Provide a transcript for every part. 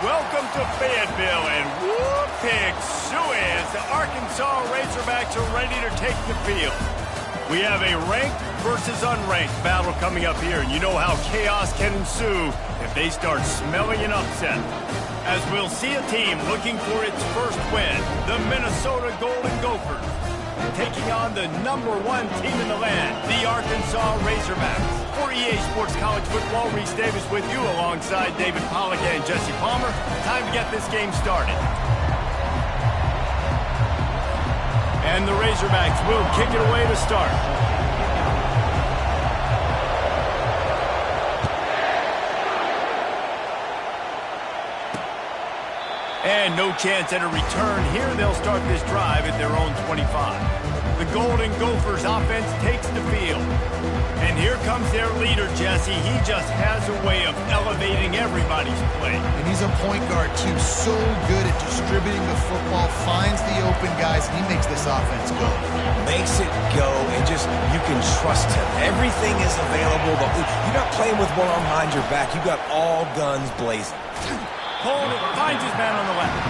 welcome to Fayetteville, and whoop, Pig Sooie as the Arkansas Razorbacks are ready to take the field. We have a ranked versus unranked battle coming up here, and you know how chaos can ensue if they start smelling an upset. As we'll see a team looking for its first win, the Minnesota Golden Gophers, taking on the #1 team in the land, the Arkansas Razorbacks. For EA Sports College Football, Reese Davis with you alongside David Pollack and Jesse Palmer. Time to get this game started. And the Razorbacks will kick it away to start. And no chance at a return here. They'll start this drive at their own 25. The Golden Gophers offense takes the field. And here comes their leader, Jesse. He just has a way of elevating everybody's play. And he's a point guard, too. So good at distributing the football, finds the open guys, and he makes this offense go. Makes it go, and just, you can trust him. Everything is available. You're not playing with one arm behind your back. You got all guns blazing. Hold it, finds his man on the left.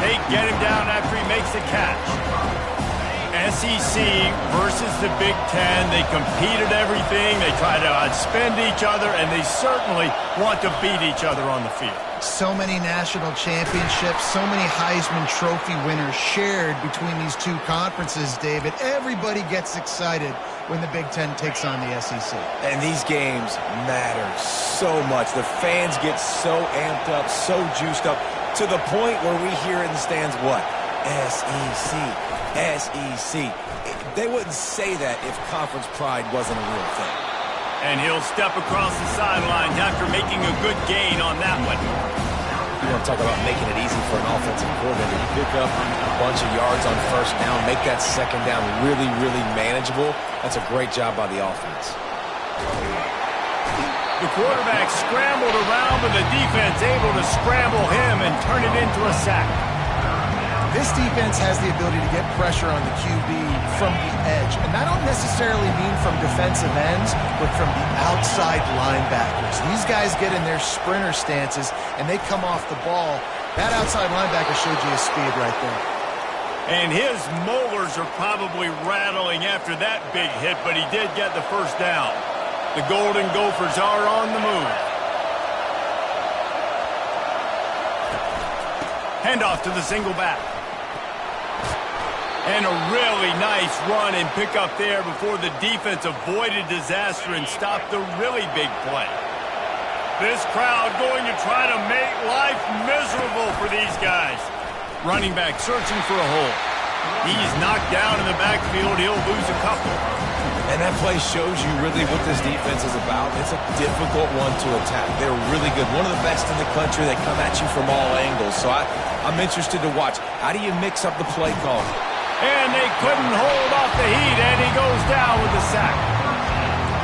They get him down after he makes the catch. SEC versus the Big Ten. They compete at everything. They try to outspend each other, and they certainly want to beat each other on the field. So many national championships, so many Heisman Trophy winners shared between these two conferences, David. Everybody gets excited when the Big Ten takes on the SEC. And these games matter so much. The fans get so amped up, so juiced up, to the point where we hear in the stands, what? SEC. SEC. They wouldn't say that if conference pride wasn't a real thing. And he'll step across the sidelines after making a good gain on that one. You want to talk about making it easy for an offensive coordinator. You pick up a bunch of yards on first down, make that second down really, really manageable. That's a great job by the offense. The quarterback scrambled around, but the defense able to scramble him and turn it into a sack. This defense has the ability to get pressure on the QB from the edge. And I don't necessarily mean from defensive ends, but from the outside linebackers. These guys get in their sprinter stances, and they come off the ball. That outside linebacker showed you his speed right there. And his molars are probably rattling after that big hit, but he did get the first down. The Golden Gophers are on the move. Handoff to the single back. And a really nice run and pick up there before the defense avoided disaster and stopped the really big play. This crowd going to try to make life miserable for these guys. Running back searching for a hole. He's knocked down in the backfield. He'll lose a couple. And that play shows you really what this defense is about. It's a difficult one to attack. They're really good. One of the best in the country. They come at you from all angles. So I'm interested to watch. How do you mix up the play call? And they couldn't hold off the heat, and he goes down with a sack.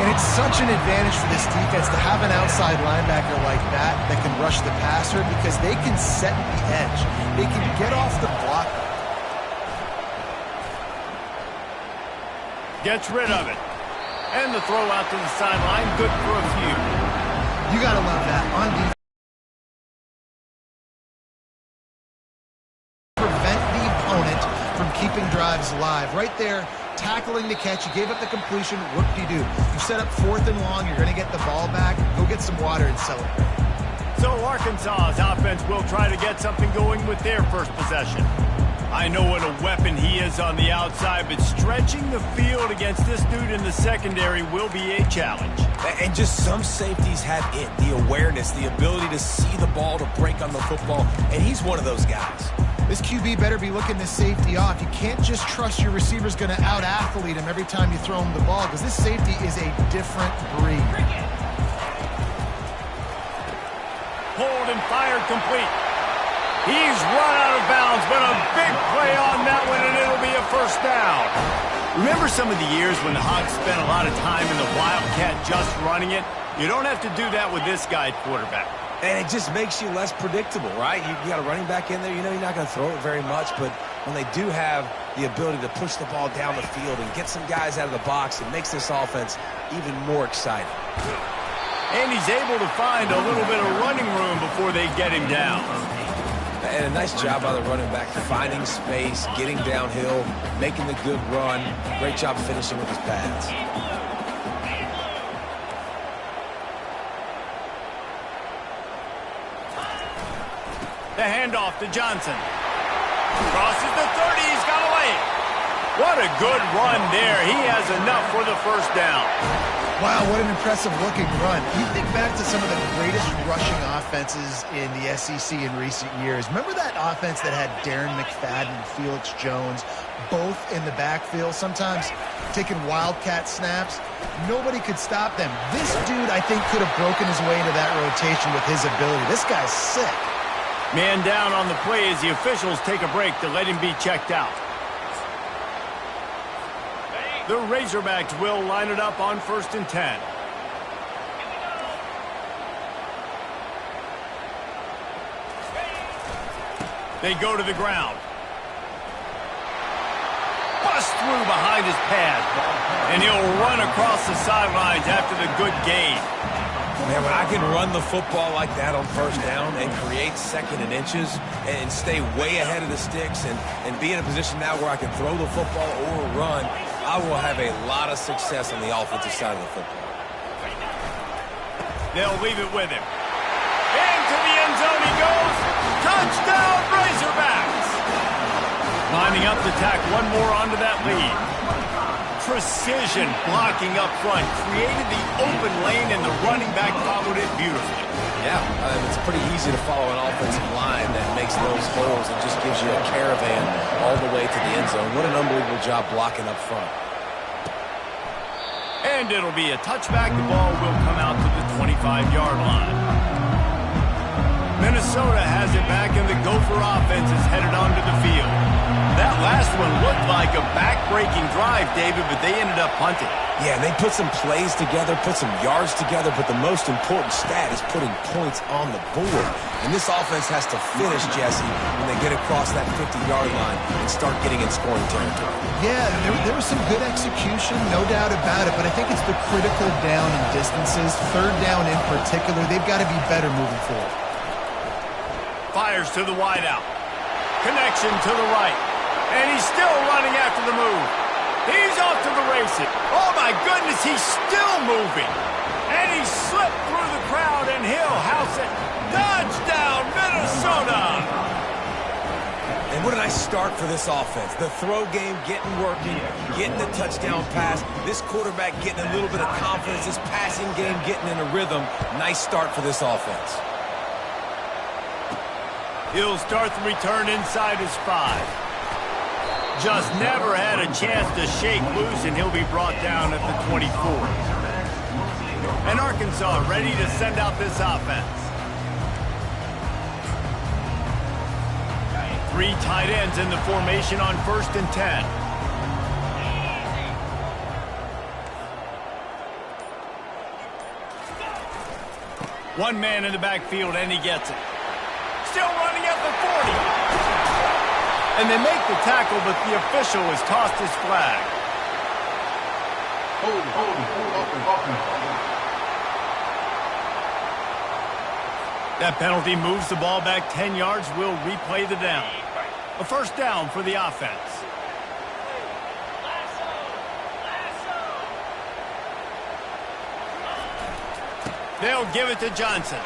And it's such an advantage for this defense to have an outside linebacker like that can rush the passer because they can set the edge. They can get off the block. Gets rid of it. And the throw out to the sideline, good for a few. You got to love that. On defense. Prevent the opponent from keeping drives alive. Right there, tackling the catch. You gave up the completion. Whoop-de-doo. You set up 4th and long. You're going to get the ball back. Go get some water and celebrate. So Arkansas's offense will try to get something going with their first possession. I know what a weapon he is on the outside, but stretching the field against this dude in the secondary will be a challenge. And just some safeties have it, the awareness, the ability to see the ball, to break on the football, and he's one of those guys. This QB better be looking this safety off. You can't just trust your receiver's going to out-athlete him every time you throw him the ball because this safety is a different breed. Hold and fired complete. He's run out of bounds, but a big play on that one, and it'll be a first down. Remember some of the years when the Hawks spent a lot of time in the Wildcat just running it? You don't have to do that with this guy quarterback. And it just makes you less predictable, right? You got a running back in there. You know you're not going to throw it very much, but when they do have the ability to push the ball down the field and get some guys out of the box, it makes this offense even more exciting. And he's able to find a little bit of running room before they get him down. And a nice job by the running back, finding space, getting downhill, making the good run. Great job finishing with his pads. The handoff to Johnson. Crosses the 30. He's got away. What a good run there. He has enough for the first down. Wow, what an impressive-looking run. You think back to some of the greatest rushing offenses in the SEC in recent years. Remember that offense that had Darren McFadden and Felix Jones both in the backfield, sometimes taking wildcat snaps? Nobody could stop them. This dude, I think, could have broken his way into that rotation with his ability. This guy's sick. Man down on the play as the officials take a break to let him be checked out. The Razorbacks will line it up on 1st and 10. They go to the ground. Bust through behind his pad. And he'll run across the sidelines after the good gain. Man, when I can run the football like that on 1st down and create 2nd and inches and stay way ahead of the sticks and be in a position now where I can throw the football or run, I will have a lot of success on the offensive side of the football. They'll leave it with him. Into the end zone he goes. Touchdown, Razorbacks! Lining up to tack one more onto that lead. Precision blocking up front. Created the open lane, and the running back followed it beautifully. Yeah, it's pretty easy to follow an offensive line that makes those holes and just gives you a caravan all the way to the end zone. What an unbelievable job blocking up front. And it'll be a touchback. The ball will come out to the 25-yard line. Minnesota has it back, and the Gopher offense is headed onto the field. That last one looked like a back-breaking drive, David, but they ended up punting. Yeah, they put some plays together, put some yards together, but the most important stat is putting points on the board. And this offense has to finish, Jesse, when they get across that 50-yard line and start getting in scoring territory. Yeah, there was some good execution, no doubt about it, but I think it's the critical down and distances, 3rd down in particular. They've got to be better moving forward. Fires to the wideout. Connection to the right. And he's still running after the move. He's off to the races. Oh, my goodness, he's still moving. And he slipped through the crowd, and he'll house it. Touchdown, Minnesota! And what a nice start for this offense. The throw game getting working, getting the touchdown pass. This quarterback getting a little bit of confidence. This passing game getting in a rhythm. Nice start for this offense. He'll start the return inside his 5. Just never had a chance to shake loose, and he'll be brought down at the 24. And Arkansas ready to send out this offense. 3 tight ends in the formation on 1st and 10. One man in the backfield, and he gets it. Still running at the 40. And they make the tackle, but the official has tossed his flag. That penalty moves the ball back 10 yards. We'll replay the down. A 1st down for the offense. They'll give it to Johnson.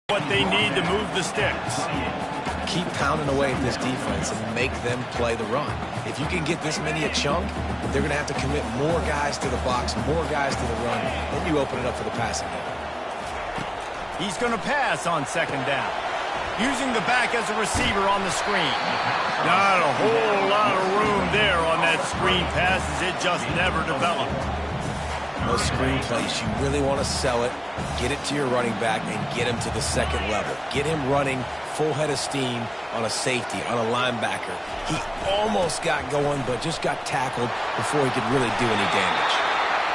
What they need to move the sticks. Keep pounding away at this defense and make them play the run. If you can get this many a chunk, they're going to have to commit more guys to the box, more guys to the run. Then you open it up for the passing game. He's going to pass on 2nd down. Using the back as a receiver on the screen. Not a whole lot of room there on that screen pass as it just never developed. Those screen plays, you really want to sell it, get it to your running back, and get him to the 2nd level. Get him running full head of steam on a safety, on a linebacker. He almost got going, but just got tackled before he could really do any damage.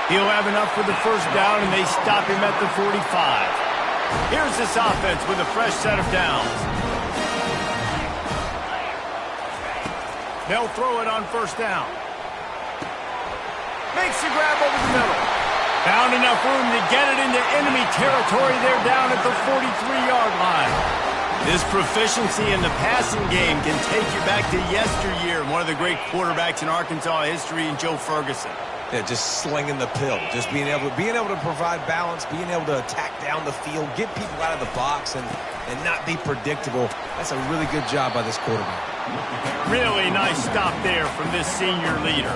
He'll have enough for the 1st down, and they stop him at the 45. Here's this offense with a fresh set of downs. They'll throw it on 1st down. Makes the grab over the middle. Found enough room to get it into enemy territory there down at the 43-yard line. This proficiency in the passing game can take you back to yesteryear. One of the great quarterbacks in Arkansas history, in Joe Ferguson. Yeah, just slinging the pill, just being able to provide balance, being able to attack down the field, get people out of the box, and not be predictable. That's a really good job by this quarterback. Really nice stop there from this senior leader.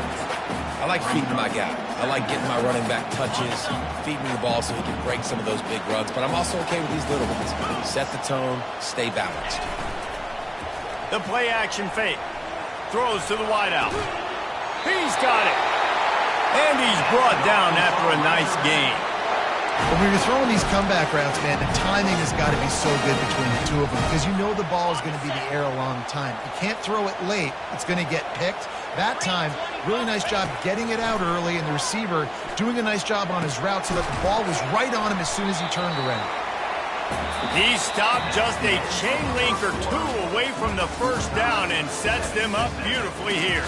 I like feeding my guy. I like getting my running back touches, feeding the ball so he can break some of those big runs. But I'm also okay with these little ones. Set the tone, stay balanced. The play action fake. Throws to the wideout. He's got it. And he's brought down after a nice gain. But when you're throwing these comeback routes, man, the timing has got to be so good between the two of them because you know the ball is going to be in the air a long time. You can't throw it late. It's going to get picked. That time, really nice job getting it out early, and the receiver doing a nice job on his route so that the ball was right on him as soon as he turned around. He stopped just a chain link or two away from the first down and sets them up beautifully here.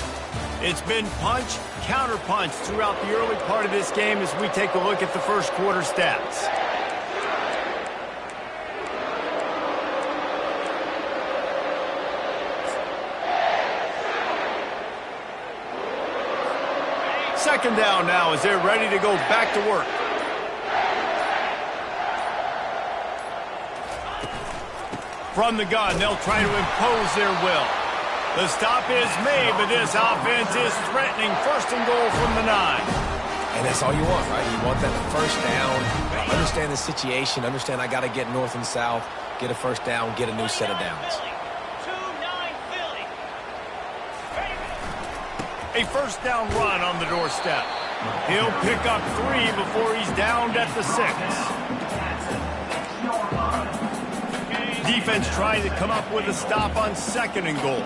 It's been punch, counter-punch throughout the early part of this game as we take a look at the first quarter stats. Second down now as they're ready to go back to work. From the gun, they'll try to impose their will. The stop is made, but this offense is threatening. First and goal from the 9. And that's all you want, right? You want that first down. Understand the situation. Understand I got to get north and south, get a first down, get a new set of downs. A first down run on the doorstep. He'll pick up 3 before he's downed at the 6. Defense trying to come up with a stop on second and goal.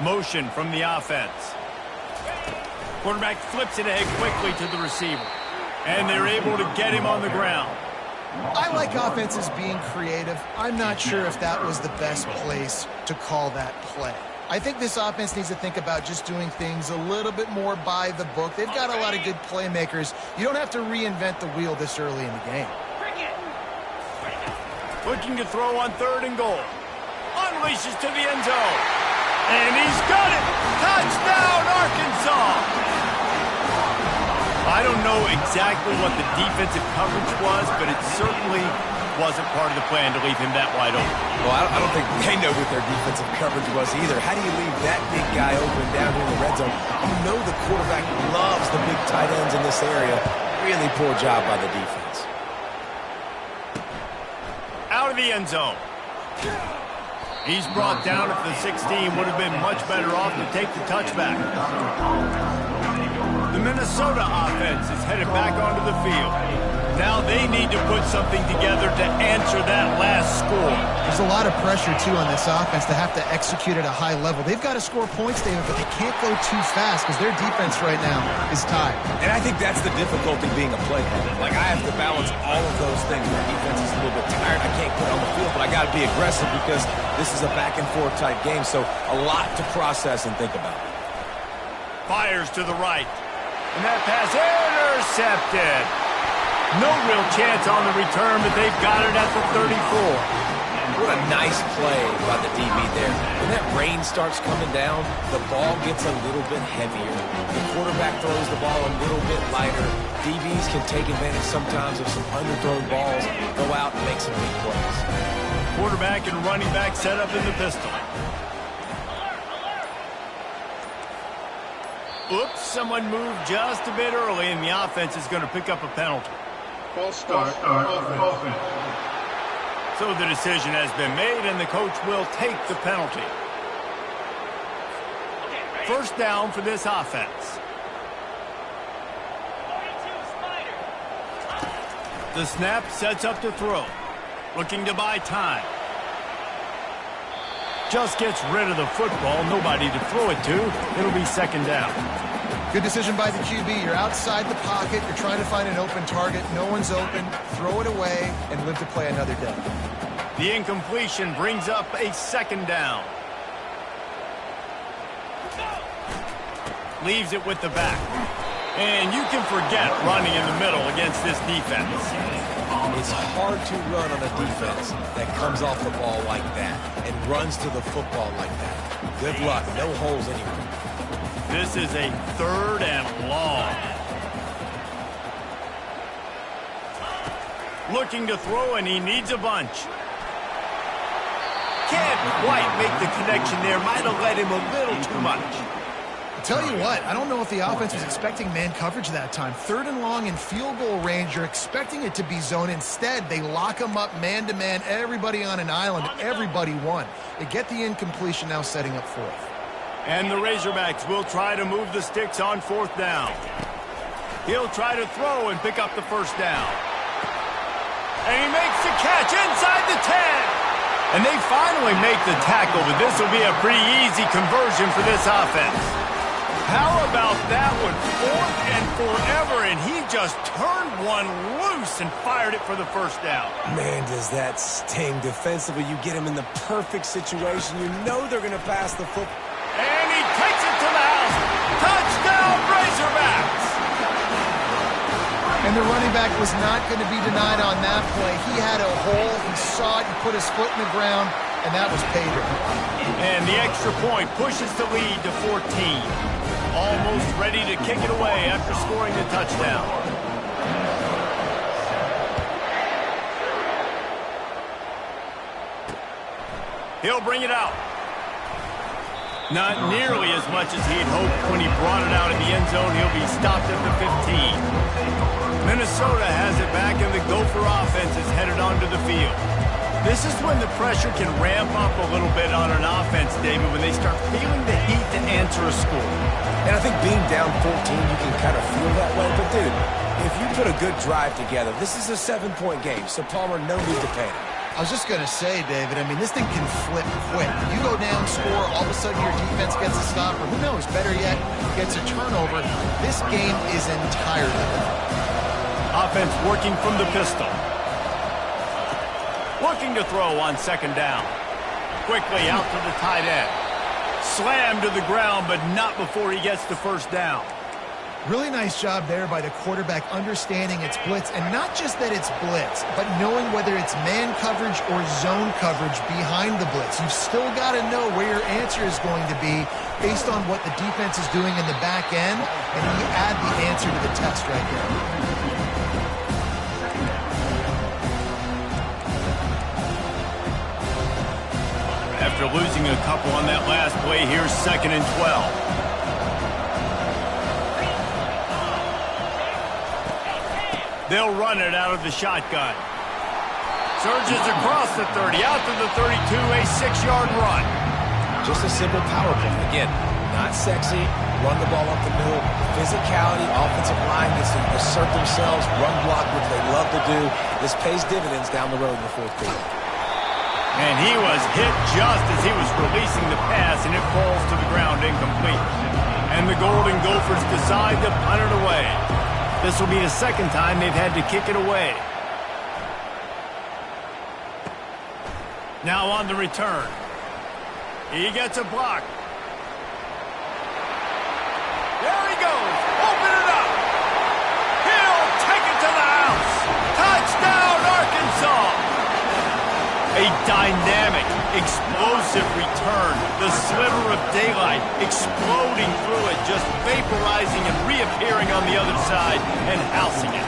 Motion from the offense. Quarterback flips it ahead quickly to the receiver. And they're able to get him on the ground. I like offenses being creative. I'm not sure if that was the best place to call that play. I think this offense needs to think about just doing things a little bit more by the book. They've got a lot of good playmakers. You don't have to reinvent the wheel this early in the game. Looking to throw on third and goal. Unleashes to the end zone. And he's got it! Touchdown, Arkansas! I don't know exactly what the defensive coverage was, but it certainly wasn't part of the plan to leave him that wide open. Well, I don't think they know what their defensive coverage was either. How do you leave that big guy open down here in the red zone? You know the quarterback loves the big tight ends in this area. Really poor job by the defense. Out of the end zone. He's brought down at the 16. Would have been much better off to take the touchback. The Minnesota offense is headed back onto the field. Now they need to put something together to answer that last score. There's a lot of pressure, too, on this offense to have to execute at a high level. They've got to score points, David, but they can't go too fast because their defense right now is tied. And I think that's the difficulty being a play caller. Like, I have to balance all of those things. My defense is a little bit tired. I can't put it on the field, but I got to be aggressive because this is a back-and-forth type game, so a lot to process and think about. Fires to the right. And that pass intercepted. No real chance on the return, but they've got it at the 34. What a nice play by the DB there. When that rain starts coming down, the ball gets a little bit heavier. The quarterback throws the ball a little bit lighter. DBs can take advantage sometimes of some underthrown balls, go out and make some big plays. Quarterback and running back set up in the pistol. Oops, someone moved just a bit early, and the offense is going to pick up a penalty. False start offense. So the decision has been made, and the coach will take the penalty. First down for this offense. The snap sets up to throw. Looking to buy time. Just gets rid of the football. Nobody to throw it to. It'll be second down. Good decision by the QB. You're outside the pocket. You're trying to find an open target. No one's open. Throw it away and live to play another day. The incompletion brings up a second down. leaves it with the back. And you can forget running in the middle against this defense. It's hard to run on a defense that comes off the ball like that and runs to the football like that. Good luck. No holes anywhere. This is a 3rd and long. Looking to throw, and he needs a bunch. Can't quite make the connection there. Might have led him a little too much. I'll tell you what, I don't know if the offense was expecting man coverage that time. 3rd and long in field goal range, you're expecting it to be zone. Instead, they lock them up man-to-man, everybody on an island, everybody won. They get the incompletion, now setting up 4th. And the Razorbacks will try to move the sticks on 4th down. He'll try to throw and pick up the 1st down. And he makes the catch inside the 10. And they finally make the tackle, but this will be a pretty easy conversion for this offense. How about that one? 4th and forever, and he just turned one loose and fired it for the 1st down. Man, does that sting. Defensively, you get him in the perfect situation. You know they're going to pass the football. And he takes it to the house. Touchdown, Razorbacks! And the running back was not going to be denied on that play. He had a hole, he saw it, he put his foot in the ground, and that was pay dirt. And the extra point pushes the lead to 14. Almost ready to kick it away after scoring the touchdown. He'll bring it out. Not nearly as much as he'd hoped when he brought it out in the end zone. He'll be stopped at the 15. Minnesota has it back, and the Gopher offense is headed onto the field. This is when the pressure can ramp up a little bit on an offense, David, when they start feeling the heat to answer a score. And I think being down 14, you can kind of feel that way. But, dude, if you put a good drive together, this is a 7-point game, so Palmer, no need to panic. I was just going to say, David, I mean, this thing can flip quick. You go down, score, all of a sudden your defense gets a stop, or who knows, better yet, gets a turnover. This game is entirely different. Offense working from the pistol. Looking to throw on 2nd down. Quickly out to the tight end. Slammed to the ground, but not before he gets the 1st down. Really nice job there by the quarterback understanding it's blitz, and not just that it's blitz, but knowing whether it's man coverage or zone coverage behind the blitz. You've still got to know where your answer is going to be based on what the defense is doing in the back end, and you add the answer to the test right there. After losing a couple on that last play, here's 2nd and 12. They'll run it out of the shotgun. Surges across the 30, out to the 32, a 6-yard run. Just a simple power play. Again, not sexy, run the ball up the middle, physicality, offensive line gets to assert themselves, run block, which they love to do. This pays dividends down the road in the 4th quarter. And he was hit just as he was releasing the pass, and it falls to the ground incomplete. And the Golden Gophers decide to punt it away. This will be the 2nd time they've had to kick it away. Now on the return. He gets a block. There he goes. Open it up. He'll take it to the house. Touchdown, Arkansas. A dynamic, explosive return. The sliver of daylight exploding through it, just vaporizing and reappearing on the other side and housing it.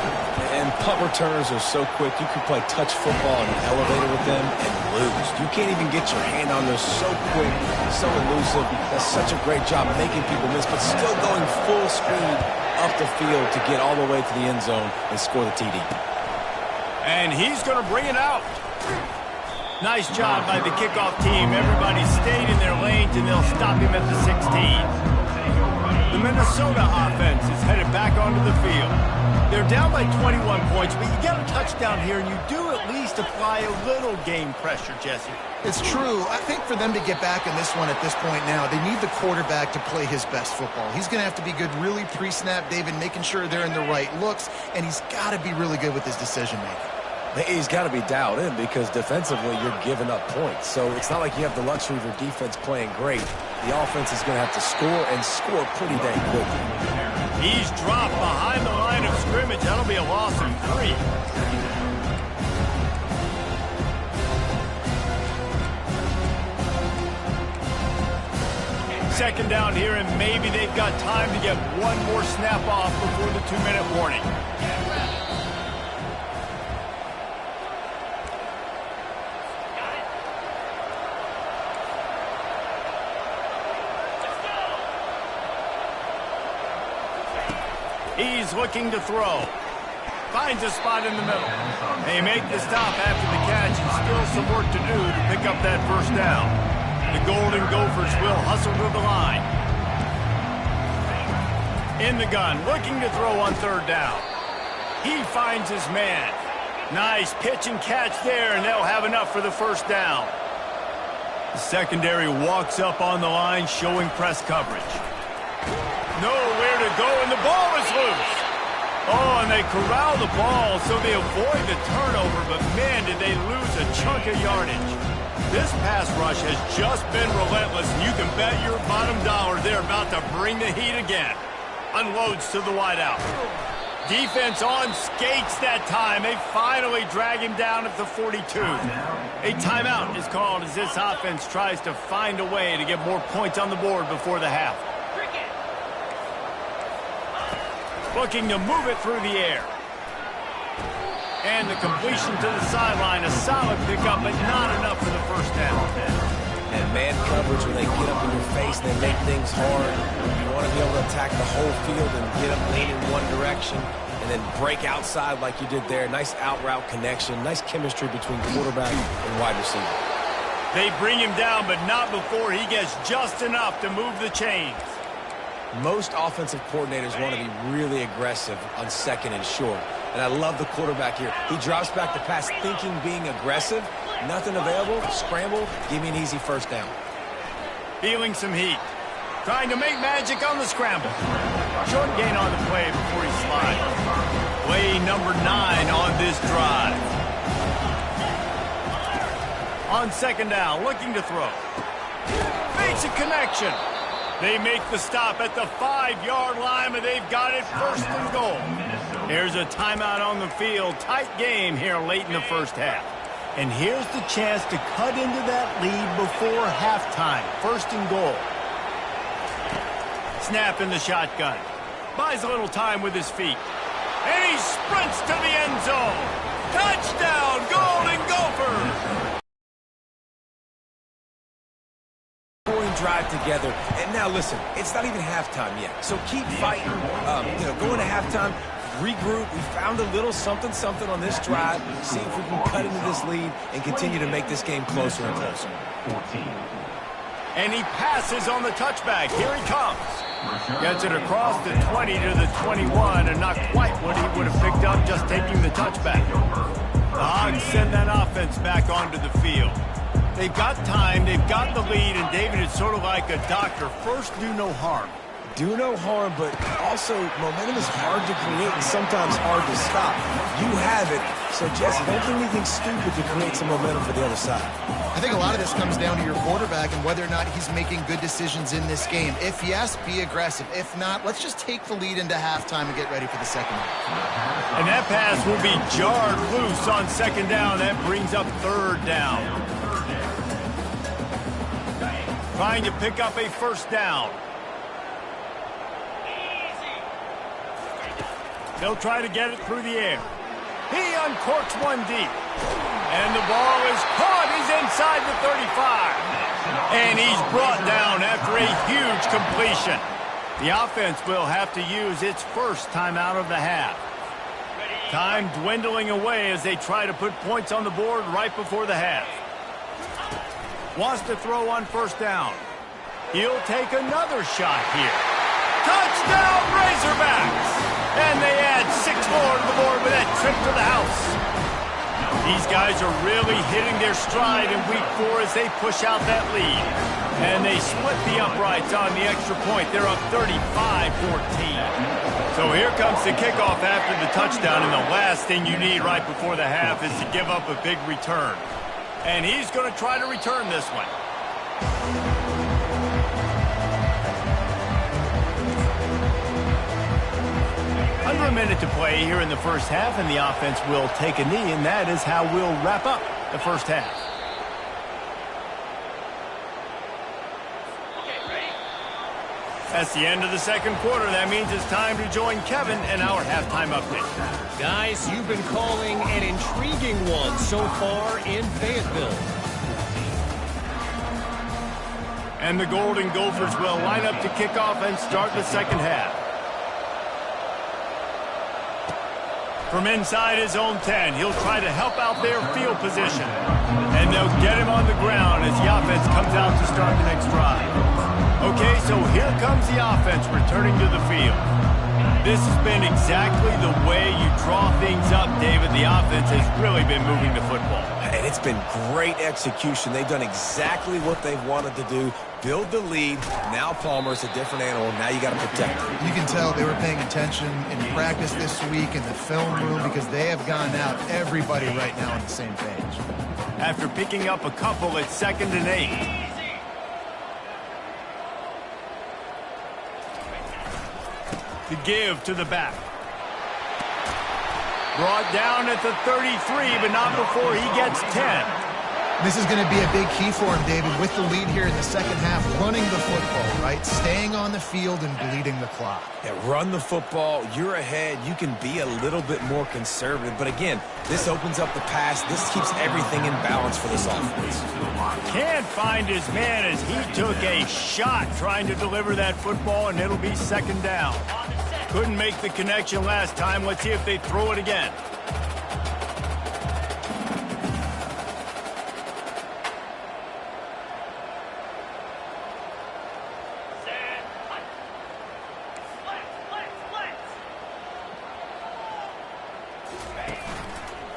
And punt returners are so quick, you can play touch football in an elevator with them and lose. You can't even get your hand on those, so quick, so elusive. That's such a great job making people miss, but still going full speed up the field to get all the way to the end zone and score the TD. And he's going to bring it out. Nice job by the kickoff team. Everybody stayed in their lanes, and they'll stop him at the 16. The Minnesota offense is headed back onto the field. They're down by 21 points, but you get a touchdown here, and you do at least apply a little game pressure, Jesse. It's true. I think for them to get back in this one at this point now, they need the quarterback to play his best football. He's going to have to be good really pre-snap, David, making sure they're in the right looks, and he's got to be really good with his decision-making. He's got to be dialed in because defensively you're giving up points. So it's not like you have the luxury of your defense playing great. The offense is going to have to score and score pretty dang quickly. He's dropped behind the line of scrimmage. That'll be a loss of 3. Second down here, and maybe they've got time to get one more snap off before the 2-minute warning. He's looking to throw. Finds a spot in the middle. They make the stop after the catch, and still some work to do to pick up that first down. The Golden Gophers will hustle to the line. In the gun, looking to throw on 3rd down. He finds his man. Nice pitch and catch there, and they'll have enough for the first down. The secondary walks up on the line, showing press coverage. Nowhere to go, and the ball is loose. Oh, and they corral the ball, so they avoid the turnover, but man, did they lose a chunk of yardage. This pass rush has just been relentless, and you can bet your bottom dollar they're about to bring the heat again. Unloads to the wideout. Defense on skates that time. They finally drag him down at the 42. A timeout is called as this offense tries to find a way to get more points on the board before the half. Looking to move it through the air. And the completion to the sideline, a solid pickup, but not enough for the first down. And man coverage, when they get up in your face, they make things hard. You want to be able to attack the whole field and get them lean in one direction and then break outside like you did there. Nice out-route connection, nice chemistry between quarterback and wide receiver. They bring him down, but not before he gets just enough to move the chains. Most offensive coordinators want to be really aggressive on 2nd and short. And I love the quarterback here. He drops back to pass thinking being aggressive. Nothing available. Scramble. Give me an easy first down. Feeling some heat. Trying to make magic on the scramble. Short gain on the play before he slides. Play number 9 on this drive. On 2nd down, looking to throw. Makes a connection. They make the stop at the 5-yard line, but they've got it 1st and goal. Here's a timeout on the field. Tight game here late in the first half. And here's the chance to cut into that lead before halftime. 1st and goal. Snap in the shotgun. Buys a little time with his feet. And he sprints to the end zone. Touchdown, Golden Gophers! Drive together, and now listen, it's not even halftime yet, so keep fighting. Going to halftime, regroup. We found a little something on this drive. See if we can cut into this lead and continue to make this game closer and closer. And he passes on the touchback. Here he comes. Gets it across the 20 to the 21, and not quite what he would have picked up just taking the touchback. The Hogs send that offense back onto the field. They've got time, they've got the lead, and David, it's sort of like a doctor. First, do no harm. Do no harm, but also momentum is hard to create and sometimes hard to stop. You have it, so Jesse, don't do anything stupid to create some momentum for the other side. I think a lot of this comes down to your quarterback and whether or not he's making good decisions in this game. If yes, be aggressive. If not, let's just take the lead into halftime and get ready for the second half. And that pass will be jarred loose on 2nd down. That brings up 3rd down. Trying to pick up a 1st down. They'll try to get it through the air. He uncorks one deep. And the ball is caught. He's inside the 35. And he's brought down after a huge completion. The offense will have to use its first timeout of the half. Time dwindling away as they try to put points on the board right before the half. Wants to throw on 1st down. He'll take another shot here. Touchdown, Razorbacks! And they add 6 more to the board with that trip to the house. These guys are really hitting their stride in week 4 as they push out that lead. And they split the uprights on the extra point. They're up 35-14. So here comes the kickoff after the touchdown, and the last thing you need right before the half is to give up a big return. And he's going to try to return this one. Under a minute to play here in the first half, and the offense will take a knee, and that is how we'll wrap up the first half. That's the end of the second quarter. That means it's time to join Kevin in our halftime update. Guys, you've been calling an intriguing one so far in Fayetteville. And the Golden Gophers will line up to kick off and start the second half. From inside his own 10, he'll try to help out their field position. And they'll get him on the ground as the offense comes out to start the next drive. Okay, so here comes the offense returning to the field. This has been exactly the way you draw things up, David. The offense has really been moving the football. And it's been great execution. They've done exactly what they've wanted to do. Build the lead. Now Palmer's a different animal. Now you got to protect him. You can tell they were paying attention in practice this week in the film room because they have gone out, everybody right now on the same page. After picking up a couple at 2nd and 8. To give to the back. Brought down at the 33, but not before he gets 10. This is going to be a big key for him, David, with the lead here in the second half, running the football, right? Staying on the field and bleeding the clock. Yeah, run the football. You're ahead. You can be a little bit more conservative. But again, this opens up the pass. This keeps everything in balance for this offense. Can't find his man as he took a shot trying to deliver that football, and it'll be second down. Couldn't make the connection last time. Let's see if they throw it again.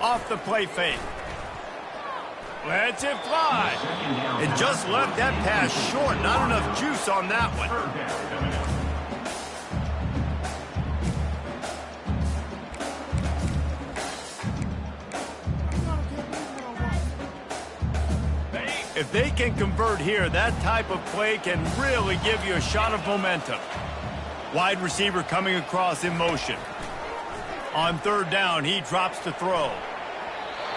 Off the play fake. Lets it fly. It just left that pass short. Not enough juice on that one. If they can convert here, that type of play can really give you a shot of momentum. Wide receiver coming across in motion. On third down, he drops to throw.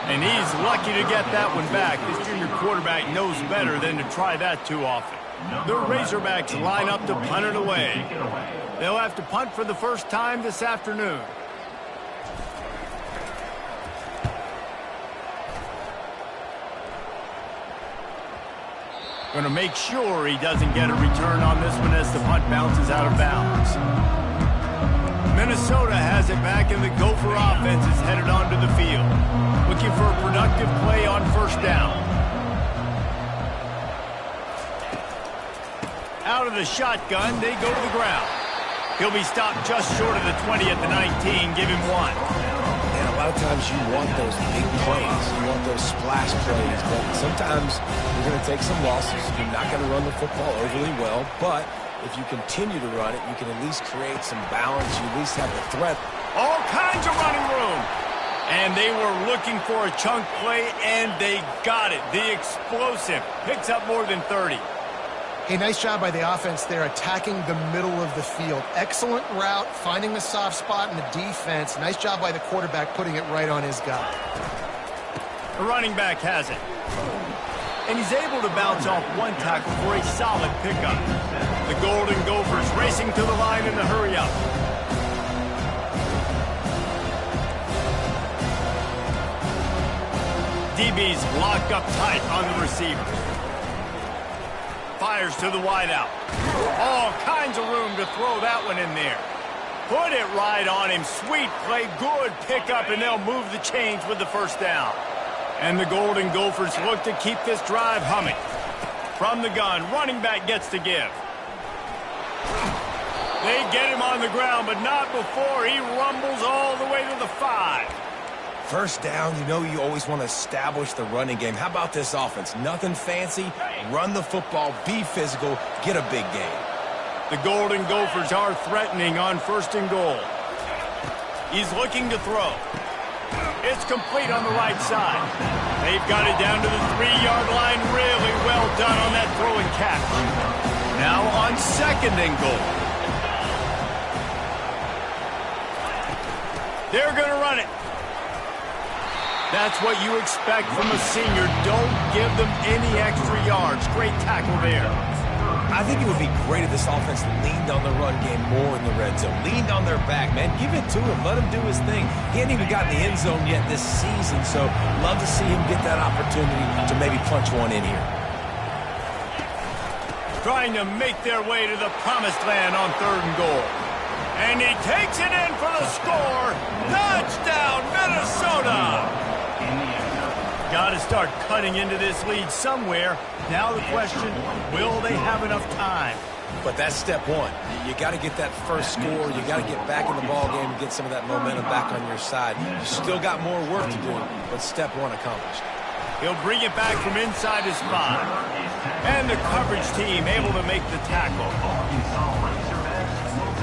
And he's lucky to get that one back. This junior quarterback knows better than to try that too often. The Razorbacks line up to punt it away. They'll have to punt for the first time this afternoon. Going to make sure he doesn't get a return on this one as the punt bounces out of bounds. Minnesota has it back, and the Gopher offense is headed onto the field, looking for a productive play on first down. Out of the shotgun, they go to the ground. He'll be stopped just short of the 20 at the 19. Give him one. And a lot of times you want those big plays. You want those splash plays. But sometimes you're going to take some losses. You're not going to run the football overly well. But if you continue to run it, you can at least create some balance. You at least have the threat. All kinds of running room. And they were looking for a chunk play, and they got it. The explosive picks up more than 30. Hey, nice job by the offense there, attacking the middle of the field. Excellent route, finding the soft spot in the defense. Nice job by the quarterback putting it right on his guy. The running back has it. And he's able to bounce off one tackle for a solid pickup. The Golden Gophers racing to the line in the hurry-up. DB's locked up tight on the receiver. Fires to the wideout. All kinds of room to throw that one in there. Put it right on him. Sweet play, good pickup, and they'll move the chains with the first down. And the Golden Gophers look to keep this drive humming. From the gun, running back gets to give. They get him on the ground, but not before he rumbles all the way to the 5. First down, you know you always want to establish the running game. How about this offense? Nothing fancy. Run the football, be physical, get a big gain. The Golden Gophers are threatening on 1st and goal. He's looking to throw. It's complete on the right side. They've got it down to the 3-yard line. Really well done on that throw and catch. Now on 2nd and goal. They're going to run it. That's what you expect from a senior. Don't give them any extra yards. Great tackle there. I think it would be great if this offense leaned on the run game more in the red zone. Leaned on their back, man. Give it to him. Let him do his thing. He hasn't even gotten the end zone yet this season, so love to see him get that opportunity to maybe punch one in here. Trying to make their way to the promised land on 3rd and goal. And he takes it in for the score. Touchdown, Minnesota! Got to start cutting into this lead somewhere. Now the question, will they have enough time? But that's step one. You got to get that first score. You got to get back in the ball game and get some of that momentum back on your side. You still got more work to do, but step one accomplished. He'll bring it back from inside his 5. And the coverage team able to make the tackle.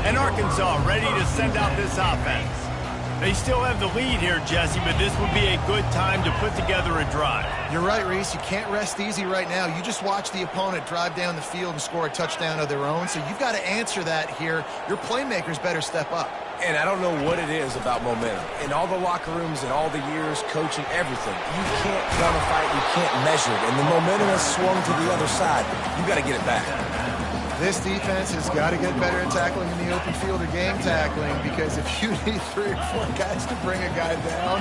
And Arkansas ready to send out this offense. They still have the lead here, Jesse, but this would be a good time to put together a drive. You're right, Reese. You can't rest easy right now. You just watch the opponent drive down the field and score a touchdown of their own, so you've got to answer that here. Your playmakers better step up. And I don't know what it is about momentum. In all the locker rooms and all the years, coaching, everything, you can't quantify it, you can't measure it. And the momentum has swung to the other side. You got to get it back. This defense has got to get better at tackling in the open field or game tackling, because if you need 3 or 4 guys to bring a guy down,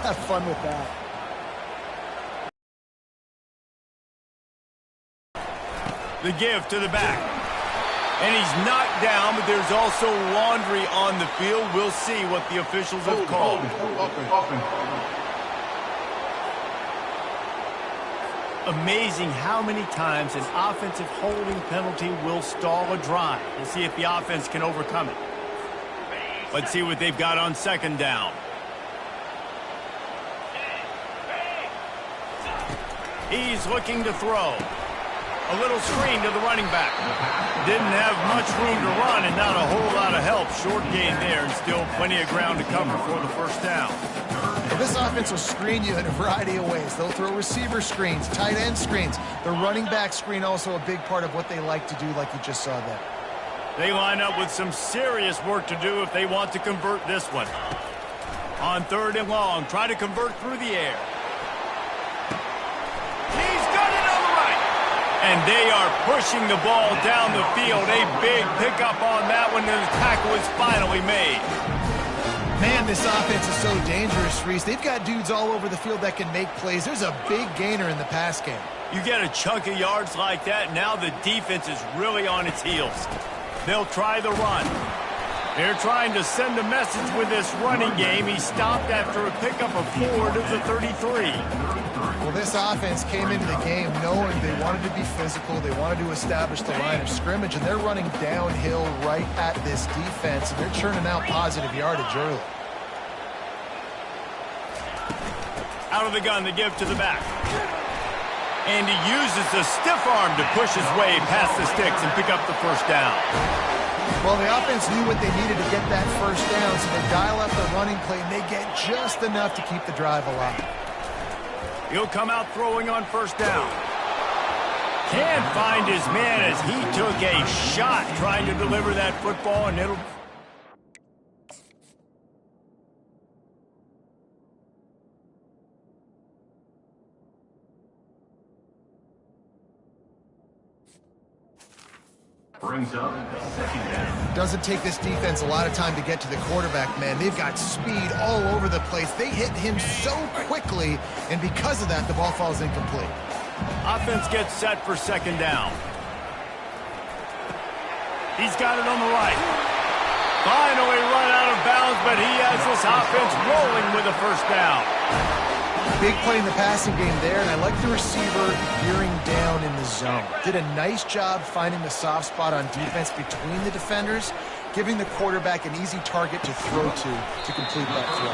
have fun with that. The give to the back. And he's knocked down, but there's also laundry on the field. We'll see what the officials have called. Amazing how many times an offensive holding penalty will stall a drive. We'll see if the offense can overcome it. Let's see what they've got on 2nd down. He's looking to throw. A little screen to the running back. Didn't have much room to run and not a whole lot of help. Short gain there and still plenty of ground to cover for the 1st down. This offense will screen you in a variety of ways. They'll throw receiver screens, tight end screens. The running back screen also a big part of what they like to do, like you just saw there. They line up with some serious work to do if they want to convert this one. On 3rd and long, try to convert through the air. He's got it on the right. And they are pushing the ball down the field. A big pickup on that one, and the tackle is finally made. Man, this offense is so dangerous, Reese. They've got dudes all over the field that can make plays. There's a big gainer in the pass game. You get a chunk of yards like that, now the defense is really on its heels. They'll try the run. They're trying to send a message with this running game. He stopped after a pickup of 4 to the 33. Well, this offense came into the game knowing they wanted to be physical. They wanted to establish the line of scrimmage, and they're running downhill right at this defense, and they're churning out positive yardage early. Out of the gun, the give to the back. And he uses the stiff arm to push his way past the sticks and pick up the 1st down. Well, the offense knew what they needed to get that 1st down, so they dial up the running play, and they get just enough to keep the drive alive. He'll come out throwing on 1st down. Can't find his man as he took a shot trying to deliver that football, and it'll... Brings up 2nd down. Doesn't take this defense a lot of time to get to the quarterback, man. They've got speed all over the place. They hit him so quickly, and because of that, the ball falls incomplete. Offense gets set for 2nd down. He's got it on the right. Finally run out of bounds, but he has this offense rolling with a 1st down. Big play in the passing game there, and I like the receiver veering down in the zone. Did a nice job finding the soft spot on defense between the defenders, giving the quarterback an easy target to throw to complete that throw.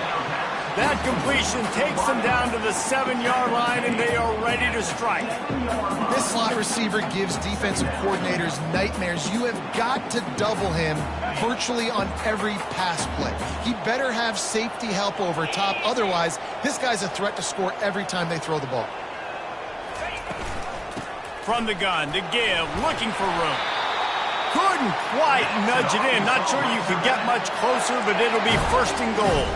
That completion takes them down to the 7-yard line, and they are ready to strike. This slot receiver gives defensive coordinators nightmares. You have got to double him virtually on every pass play. He better have safety help over top. Otherwise, this guy's a threat to score every time they throw the ball. From the gun to give, looking for room. Couldn't quite nudge it in. Not sure you could get much closer, but it'll be 1st and goal.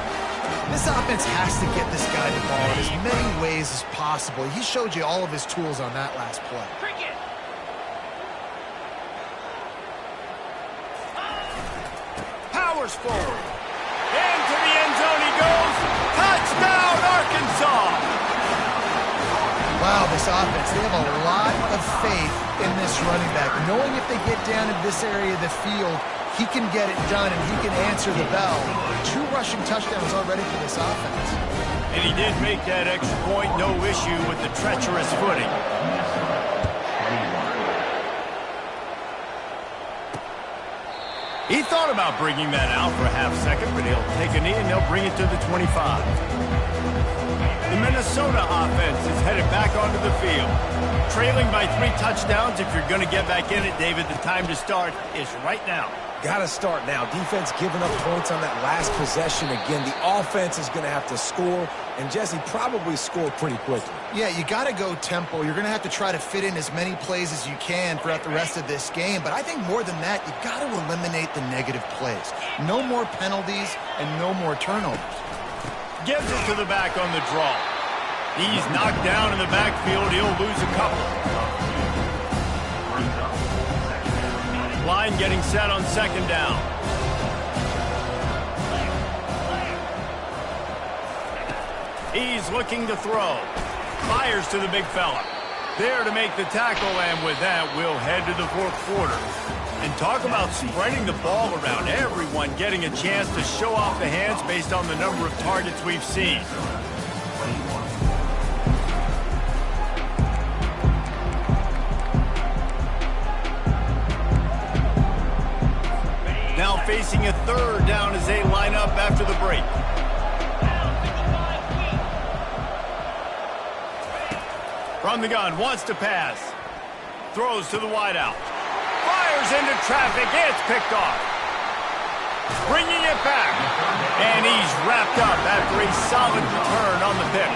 This offense has to get this guy the ball in as many ways as possible. He showed you all of his tools on that last play. Powers forward. Into the end zone he goes. Touchdown, Arkansas! Wow, this offense, they have a lot of faith in this running back. Knowing if they get down in this area of the field, he can get it done and he can answer the bell. 2 rushing touchdowns already for this offense. And he did make that extra point, no issue with the treacherous footing. He thought about bringing that out for a half second, but he'll take a knee and they'll bring it to the 25. The Minnesota offense is headed back onto the field. Trailing by 3 touchdowns. If you're going to get back in it, David, the time to start is right now. Got to start now. Defense giving up points on that last possession. Again, the offense is going to have to score, and Jesse probably score pretty quickly. Yeah, you got to go tempo. You're going to have to try to fit in as many plays as you can throughout the rest of this game. But I think more than that, you got to eliminate the negative plays. No more penalties and no more turnovers. Gives it to the back on the draw. He's knocked down in the backfield. He'll lose a couple. Line getting set on 2nd down. He's looking to throw. Fires to the big fella. There to make the tackle, and with that, we'll head to the 4th quarter. And talk about spreading the ball around. Everyone getting a chance to show off the hands based on the number of targets we've seen. Now facing a 3rd down as they line up after the break. From the gun, wants to pass. Throws to the wideout. Fires into traffic. It's picked off. Bringing it back. And he's wrapped up after a solid return on the pick.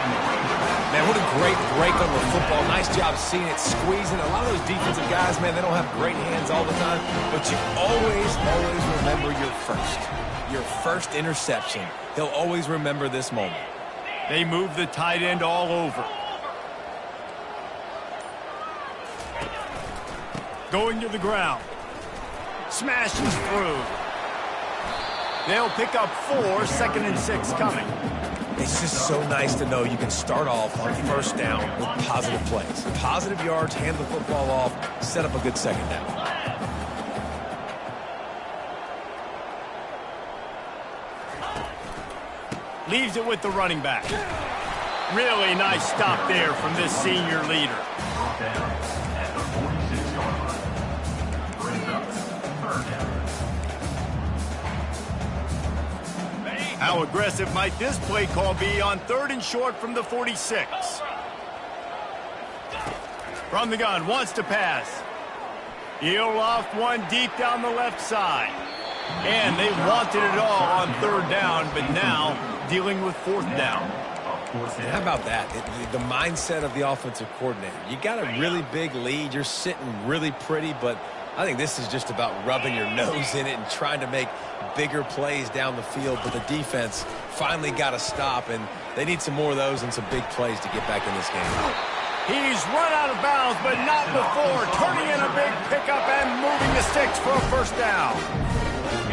Man, what a great break on the football. Nice job seeing it, squeezing. A lot of those defensive guys, man, they don't have great hands all the time, but you always remember your first interception. He'll always remember this moment. They move the tight end all over. Going to the ground. Smashes through. They'll pick up 4, 2nd and 6 coming. It's just so nice to know you can start off on 1st down with positive plays. Positive yards, hand the football off, set up a good 2nd down. Leaves it with the running back. Really nice stop there from this senior leader. How aggressive might this play call be on 3rd and short from the 46? From the gun, wants to pass. He'll loft one deep down the left side. And they wanted it all on 3rd down, but now dealing with 4th down. And how about that? The mindset of the offensive coordinator. You got a really big lead. You're sitting really pretty, but I think this is just about rubbing your nose in it and trying to make bigger plays down the field. But the defense finally got a stop, and they need some more of those and some big plays to get back in this game. He's run out of bounds, but not before turning in a big pickup and moving the sticks for a 1st down.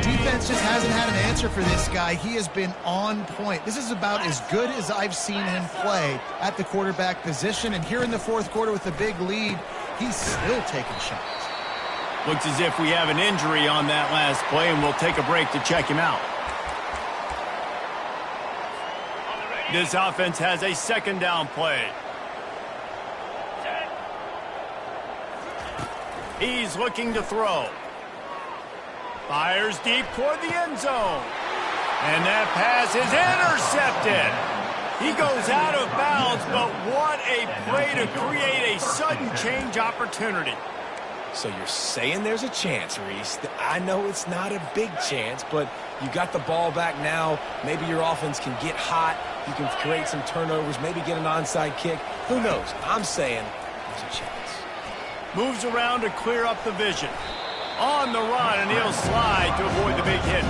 Defense just hasn't had an answer for this guy. He has been on point. This is about as good as I've seen him play at the quarterback position. And here in the 4th quarter with a big lead, he's still taking shots. Looks as if we have an injury on that last play, and we'll take a break to check him out. This offense has a 2nd down play. He's looking to throw. Fires deep toward the end zone. And that pass is intercepted. He goes out of bounds, but what a play to create a sudden change opportunity. So you're saying there's a chance, Reese. I know it's not a big chance, but you got the ball back now. Maybe your offense can get hot. You can create some turnovers, maybe get an onside kick. Who knows? I'm saying there's a chance. Moves around to clear up the vision. On the run, and he'll slide to avoid the big hit.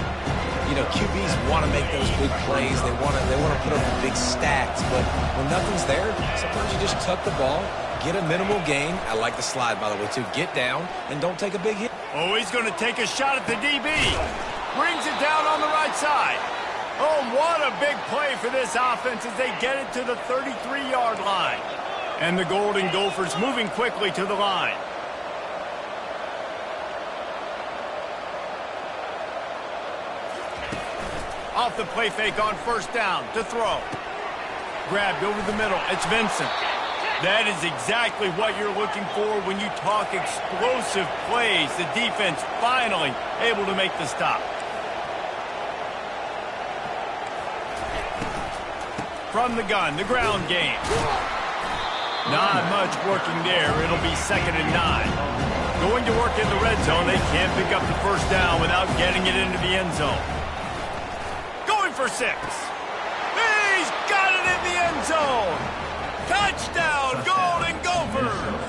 You know, QBs want to make those big plays. They want to put up the big stacks, but when nothing's there, sometimes you just tuck the ball, get a minimal gain. I like the slide, by the way, too. Get down and don't take a big hit. Oh, he's going to take a shot at the DB. Brings it down on the right side. Oh, what a big play for this offense as they get it to the 33-yard line. And the Golden Gophers moving quickly to the line. Off the play fake on first down to throw. Grabbed over the middle. It's Vincent. That is exactly what you're looking for when you talk explosive plays. The defense finally able to make the stop. From the gun, the ground game. Not much working there. It'll be 2nd and 9. Going to work in the red zone. They can't pick up the first down without getting it into the end zone. Going for 6. He's got it in the end zone. Touchdown, Golden Gophers.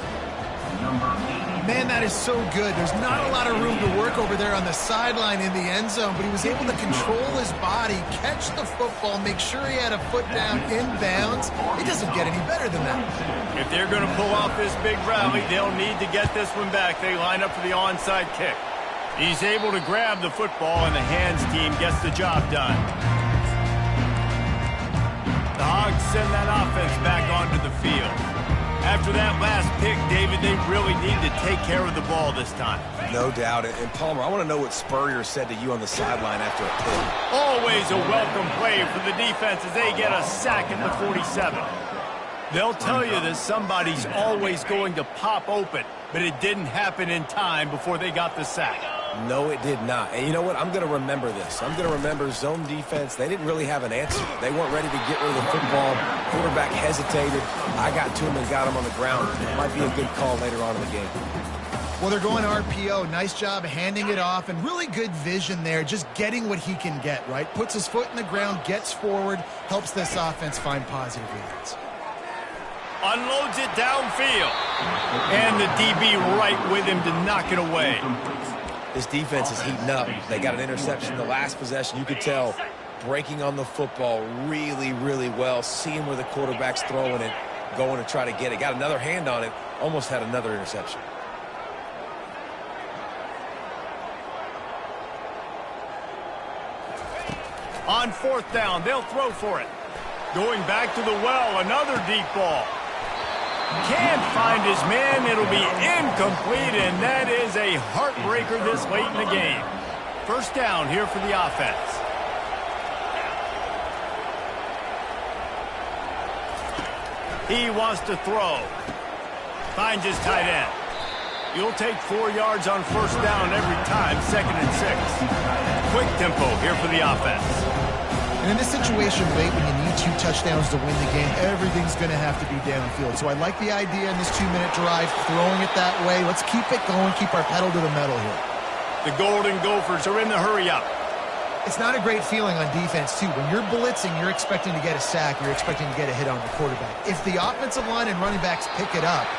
Man, that is so good. There's not a lot of room to work over there on the sideline in the end zone, but he was able to control his body, catch the football, make sure he had a foot down in bounds. It doesn't get any better than that. If they're going to pull off this big rally, they'll need to get this one back. They line up for the onside kick. He's able to grab the football, and the hands team gets the job done. The Hogs send that offense back onto the field. After that last pick, David, they really need to take care of the ball this time. No doubt. And Palmer, I want to know what Spurrier said to you on the sideline after a pick. Always a welcome play for the defense as they get a sack at the 47. They'll tell you that somebody's always going to pop open, but it didn't happen in time before they got the sack. No, it did not. And you know what? I'm going to remember this. I'm going to remember zone defense. They didn't really have an answer. They weren't ready to get rid of the football. Quarterback hesitated. I got to him and got him on the ground. It might be a good call later on in the game. Well, they're going RPO. Nice job handing it off, and really good vision there, just getting what he can get, right? Puts his foot in the ground, gets forward, helps this offense find positive leads. Unloads it downfield. And the DB right with him to knock it away. This defense is heating up. They got an interception the last possession. You could tell breaking on the football really, really well, seeing where the quarterback's throwing it, going to try to get it. Got another hand on it, almost had another interception. On 4th down, they'll throw for it. Going back to the well, another deep ball. Can't find his man. It'll be incomplete, and that is a heartbreaker this late in the game. First down here for the offense. He wants to throw. Finds his tight end. You'll take 4 yards on first down every time, 2nd and 6. Quick tempo here for the offense. And in this situation, late when you need 2 touchdowns to win the game, everything's going to have to be downfield. So I like the idea in this 2-minute drive, throwing it that way. Let's keep it going, keep our pedal to the metal here. The Golden Gophers are in the hurry-up. It's not a great feeling on defense, too. When you're blitzing, you're expecting to get a sack. You're expecting to get a hit on the quarterback. If the offensive line and running backs pick it up,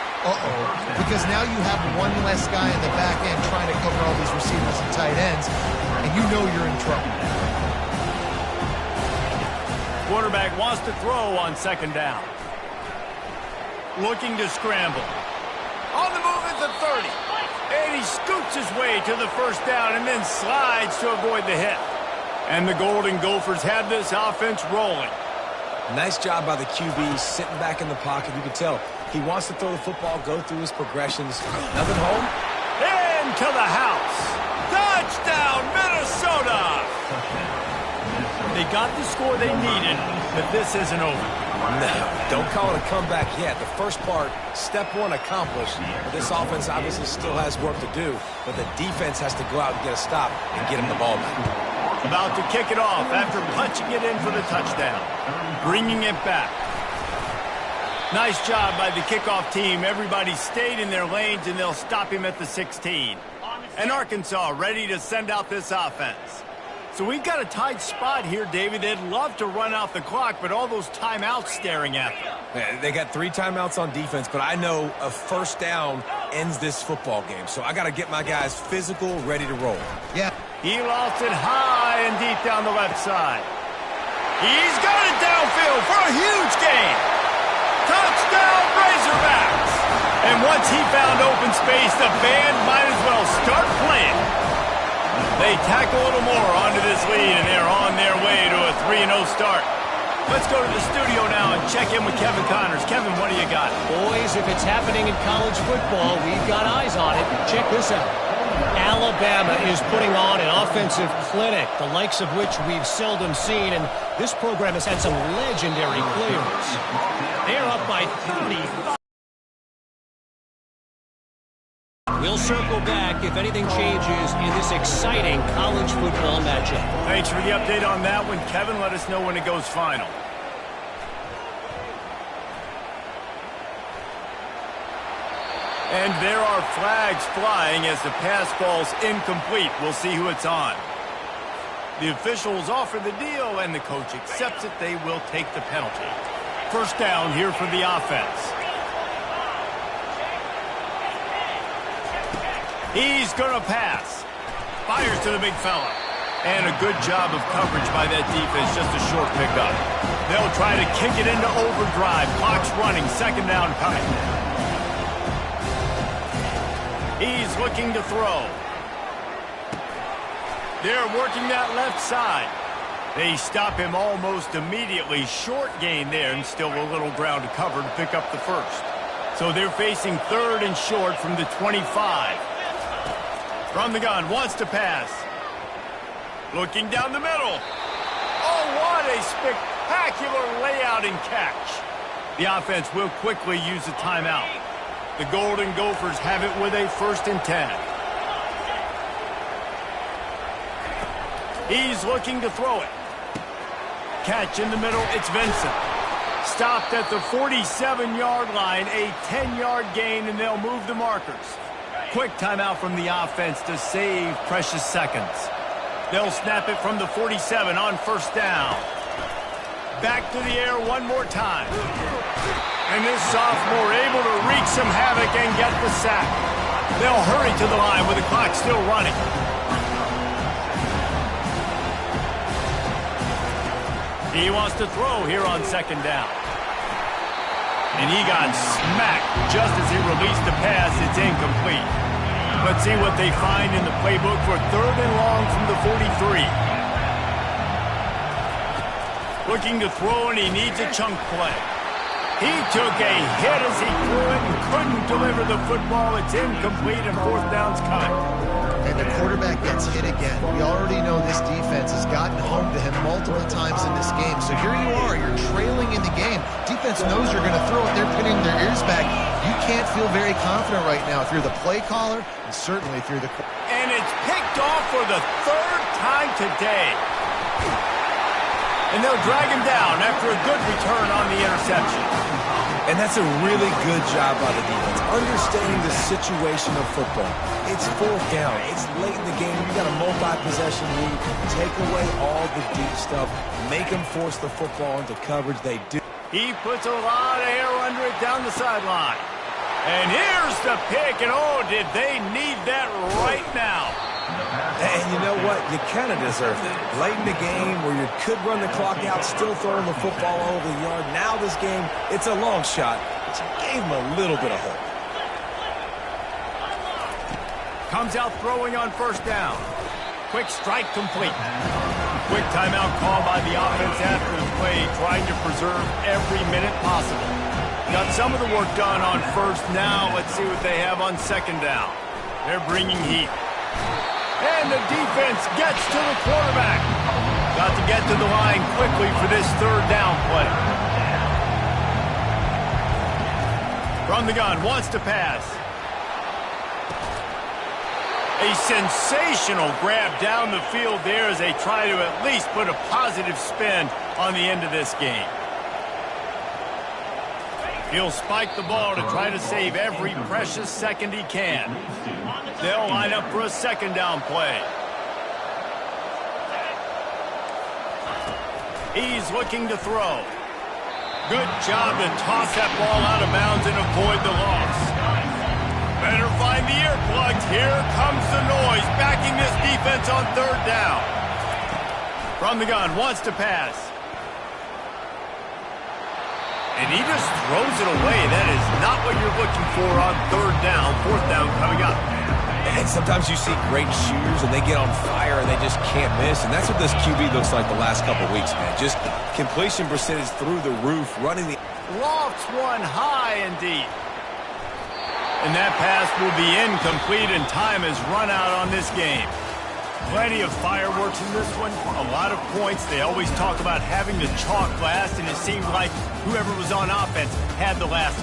because now you have one less guy in the back end trying to cover all these receivers and tight ends, and you know you're in trouble. Quarterback wants to throw on 2nd down. Looking to scramble. On the move at the 30. And he scoots his way to the first down and then slides to avoid the hit. And the Golden Gophers have this offense rolling. Nice job by the QB, sitting back in the pocket. You can tell he wants to throw the football, go through his progressions. Nothing home. Into the house. Touchdown, Minnesota! They got the score they needed, but this isn't over. No, don't call it a comeback yet. The first part, step 1 accomplished. But this offense obviously still has work to do, but the defense has to go out and get a stop and get him the ball back. About to kick it off after punching it in for the touchdown. Bringing it back. Nice job by the kickoff team. Everybody stayed in their lanes, and they'll stop him at the 16. And Arkansas ready to send out this offense. So we've got a tight spot here, David. They'd love to run out the clock, but all those timeouts staring at them. Man, they got 3 timeouts on defense, but I know a first down ends this football game. So I got to get my guys physical, ready to roll. Yeah. He lost it high and deep down the left side. He's got it downfield for a huge gain. Touchdown, Razorbacks! And once he found open space, the band might as well start playing. They tack a little more onto this lead, and they're on their way to a 3-0 start. Let's go to the studio now and check in with Kevin Connors. Kevin, what do you got? Boys, if it's happening in college football, we've got eyes on it. Check this out. Alabama is putting on an offensive clinic, the likes of which we've seldom seen, and this program has had some legendary players. They're up by 35. We'll circle back if anything changes in this exciting college football matchup. Thanks for the update on that one, Kevin. Let us know when it goes final. And there are flags flying as the pass ball's incomplete. We'll see who it's on. The officials offer the deal, and the coach accepts it. They will take the penalty. First down here for the offense. He's going to pass. Fires to the big fella. And a good job of coverage by that defense, just a short pickup. They'll try to kick it into overdrive. Clock's running, second down coming. He's looking to throw. They're working that left side. They stop him almost immediately. Short gain there, and still a little ground to cover to pick up the first. So they're facing third and short from the 25. From the gun, wants to pass. Looking down the middle. Oh, what a spectacular layout and catch. The offense will quickly use a timeout. The Golden Gophers have it with a 1st and 10. He's looking to throw it. Catch in the middle, it's Vincent. Stopped at the 47-yard line, a 10-yard gain, and they'll move the markers. Quick timeout from the offense to save precious seconds. They'll snap it from the 47 on first down. Back to the air one more time. And this sophomore able to wreak some havoc and get the sack. They'll hurry to the line with the clock still running. He wants to throw here on second down. And he got smacked just as he released the pass. It's incomplete. Let's see what they find in the playbook for third and long from the 43. Looking to throw, and he needs a chunk play. He took a hit as he threw it and couldn't deliver the football. It's incomplete, and fourth down's coming. And the quarterback gets hit again. We already know this defense has gotten home to him multiple times in this game. So here you are, you're trailing in the game. Defense knows you're going to throw it. They're pinning their ears back. You can't feel very confident right now if you're the play caller, and certainly if you're the... And it's picked off for the third time today. And they'll drag him down after a good return on the interception. And that's a really good job by the defense, understanding the situation of football. It's fourth down. It's late in the game. You got a multi-possession lead. Take away all the deep stuff. Make them force the football into coverage. They do. He puts a lot of air under it down the sideline. And here's the pick, and oh, did they need that right now. And you know what? You kind of deserve that. Late in the game where you could run the clock out, still throwing the football over the yard. Now this game, it's a long shot, but you gave him a little bit of hope. Comes out throwing on first down. Quick strike complete. Quick timeout call by the offense after the play, trying to preserve every minute possible. Got some of the work done on first. Now let's see what they have on second down. They're bringing heat. And the defense gets to the quarterback. Got to get to the line quickly for this third down play. From the gun, wants to pass. A sensational grab down the field there as they try to at least put a positive spin on the end of this game. He'll spike the ball to try to save every precious second he can. They'll line up for a second down play. He's looking to throw. Good job to toss that ball out of bounds and avoid the loss. Better find the earplugs. Here comes the noise, backing this defense on third down. From the gun, wants to pass. And he just throws it away. That is not what you're looking for on third down. Fourth down coming up. And sometimes you see great shooters, and they get on fire, and they just can't miss. And that's what this QB looks like the last couple weeks, man. Just completion percentage through the roof, running the... Lofts one high and deep. And that pass will be incomplete, and time has run out on this game. Plenty of fireworks in this one. A lot of points. They always talk about having the chalk last, and it seemed like whoever was on offense had the last